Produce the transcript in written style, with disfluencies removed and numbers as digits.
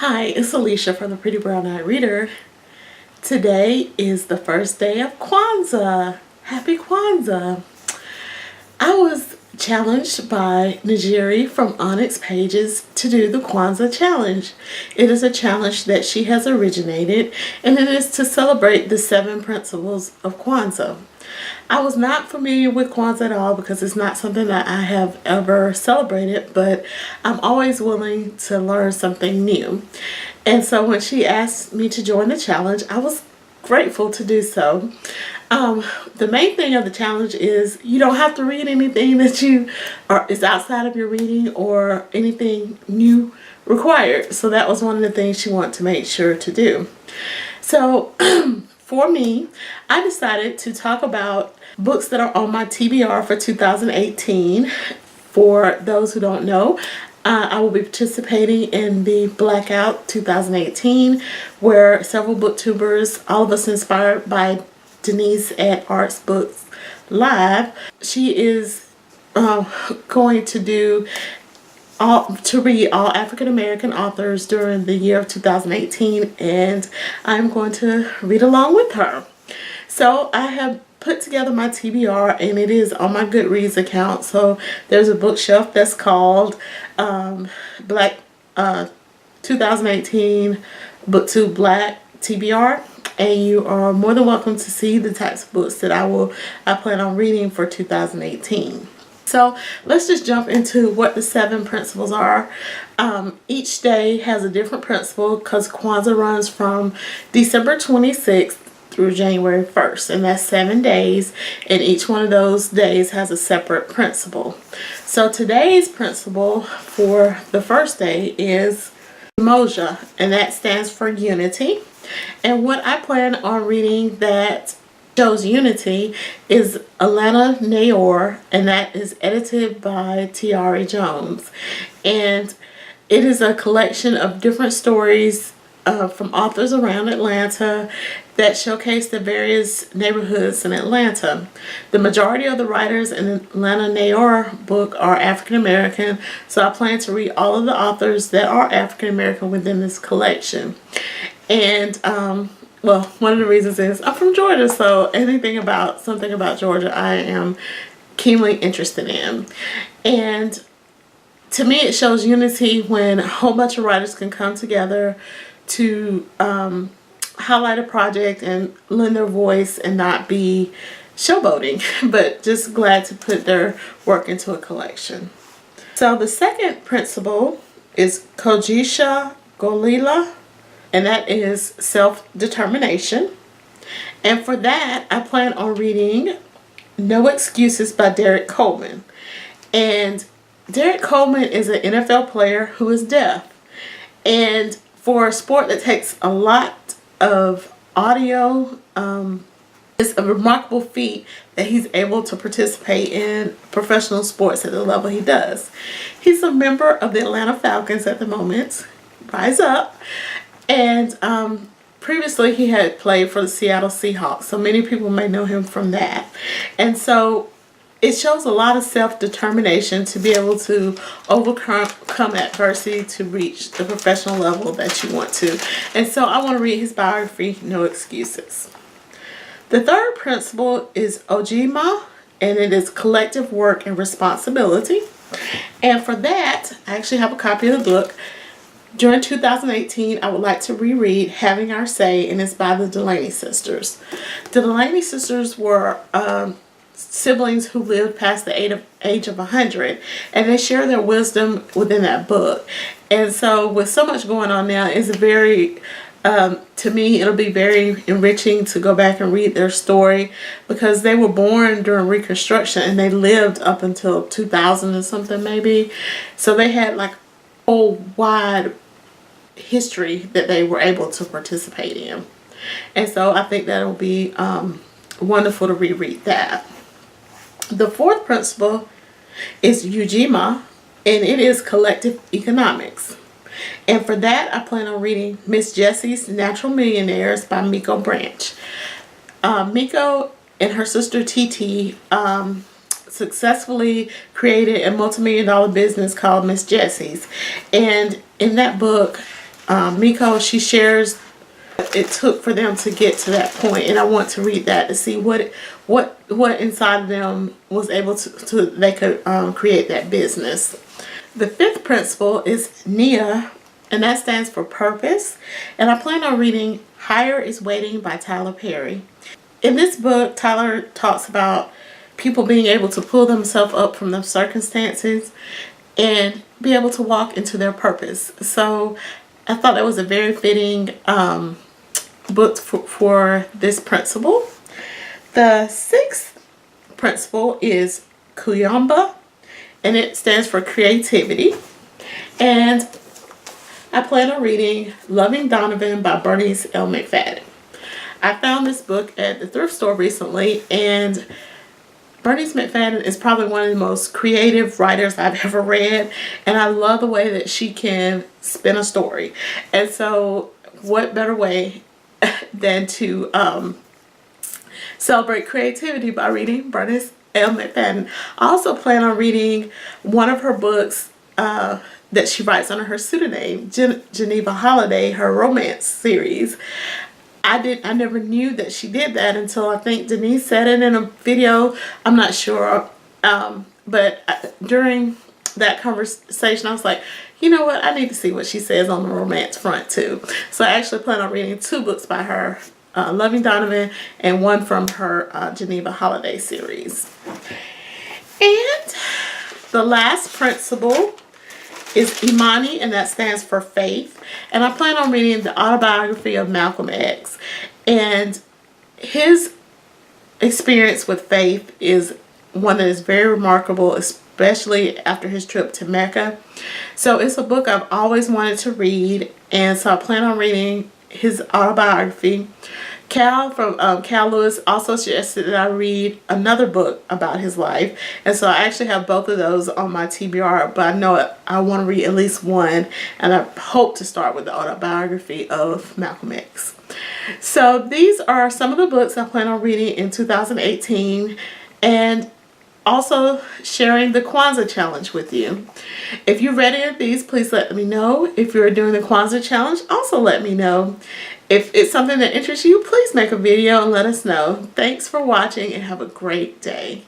Hi, it's Alicia from the Pretty Brown Eyed Reader. Today is the first day of Kwanzaa. Happy Kwanzaa. I was challenged by Najiri from Onyx Pages to do the Kwanzaa challenge. It is a challenge that she has originated, and it is to celebrate the 7 principles of Kwanzaa. I was not familiar with Kwanzaa at all because it's not something that I have ever celebrated, but I'm always willing to learn something new. And so when she asked me to join the challenge, I was grateful to do so. The main thing of the challenge is you don't have to read anything that is outside of your reading or anything new required. So that was one of the things she wanted to make sure to do. So for me, I decided to talk about books that are on my TBR for 2018. For those who don't know, I will be participating in the Blackout 2018, where several booktubers, all of us inspired by Denise at Arts Books Live, she is going to read all African American authors during the year of 2018, and I'm going to read along with her. So I have put together my TBR, and it is on my Goodreads account. So there's a bookshelf that's called Black 2018 BookTube Black TBR, and you are more than welcome to see the types of books that I plan on reading for 2018. So let's just jump into what the 7 principles are. Each day has a different principle because Kwanzaa runs from December 26th through January 1st, and that's 7 days, and each one of those days has a separate principle. So today's principle for the first day is Umoja, and that stands for unity. And what I plan on reading that shows unity is Atlanta Noir, and that is edited by Tayari Jones, and it is a collection of different stories from authors around Atlanta that showcase the various neighborhoods in Atlanta. The majority of the writers in the Atlanta Noir book are African American, so I plan to read all of the authors that are African American within this collection. And well, one of the reasons is I'm from Georgia, so something about Georgia I am keenly interested in. And to me, it shows unity when a whole bunch of writers can come together to highlight a project and lend their voice and not be showboating, but just glad to put their work into a collection. So the second principle is Kujichagulia, and that is self-determination. And for that, I plan on reading No Excuses by Derrick Coleman. And Derrick Coleman is an NFL player who is deaf. And for a sport that takes a lot of audio, it's a remarkable feat that he's able to participate in professional sports at the level he does. He's a member of the Atlanta Falcons at the moment. Rise up. And previously he had played for the Seattle Seahawks, so many people may know him from that. And so it shows a lot of self-determination to be able to overcome adversity to reach the professional level that you want to. And so I want to read his biography, No Excuses. The third principle is Ujima, and it is collective work and responsibility. And for that, I actually have a copy of the book. During 2018, I would like to reread Having Our Say, and it's by the Delany sisters. The Delany sisters were siblings who lived past the age of 100, and they share their wisdom within that book. And so with so much going on now, it's very, to me, it'll be very enriching to go back and read their story, because they were born during Reconstruction and they lived up until 2000 and something maybe. So they had like a whole wide history that they were able to participate in. And so I think that'll be wonderful to reread that. The fourth principle is Ujima, and it is collective economics. And for that, I plan on reading Miss Jessie's Natural Millionaires by Miko Branch. Miko and her sister TT successfully created a multi-million-dollar business called Miss Jessie's. And in that book, Miko, she shares what it took for them to get to that point, and I want to read that to see what inside of them was able to they could create that business. The fifth principle is NIA, and that stands for purpose. And I plan on reading Higher is Waiting by Tyler Perry. In this book, Tyler talks about people being able to pull themselves up from their circumstances and be able to walk into their purpose. So I thought that was a very fitting book for this principle. The sixth principle is Kuumba, and it stands for creativity. And I plan on reading Loving Donovan by Bernice L. McFadden. I found this book at the thrift store recently, and Bernice McFadden is probably one of the most creative writers I've ever read, and I love the way that she can spin a story. And so what better way than to celebrate creativity by reading Bernice L. McFadden. I also plan on reading one of her books that she writes under her pseudonym, Geneva Holiday, her romance series. I never knew that she did that until I think Denise said it in a video. I'm not sure. But during that conversation, I was like, you know what? I need to see what she says on the romance front too. So I actually plan on reading 2 books by her, Loving Donovan, and one from her Geneva Holiday series. And the last principle is Imani, and that stands for faith. And I plan on reading the Autobiography of Malcolm X. And his experience with faith is one that is very remarkable, especially after his trip to Mecca. So it's a book I've always wanted to read, and so I plan on reading his autobiography. Cal from Cal Lewis also suggested that I read another book about his life, and so I actually have both of those on my TBR, but I know I want to read at least one, and I hope to start with the Autobiography of Malcolm X. So these are some of the books I plan on reading in 2018, and also sharing the Kwanzaa challenge with you. If you read any of these, please let me know. If you're doing the Kwanzaa challenge, also let me know. If it's something that interests you, please make a video and let us know. Thanks for watching, and have a great day.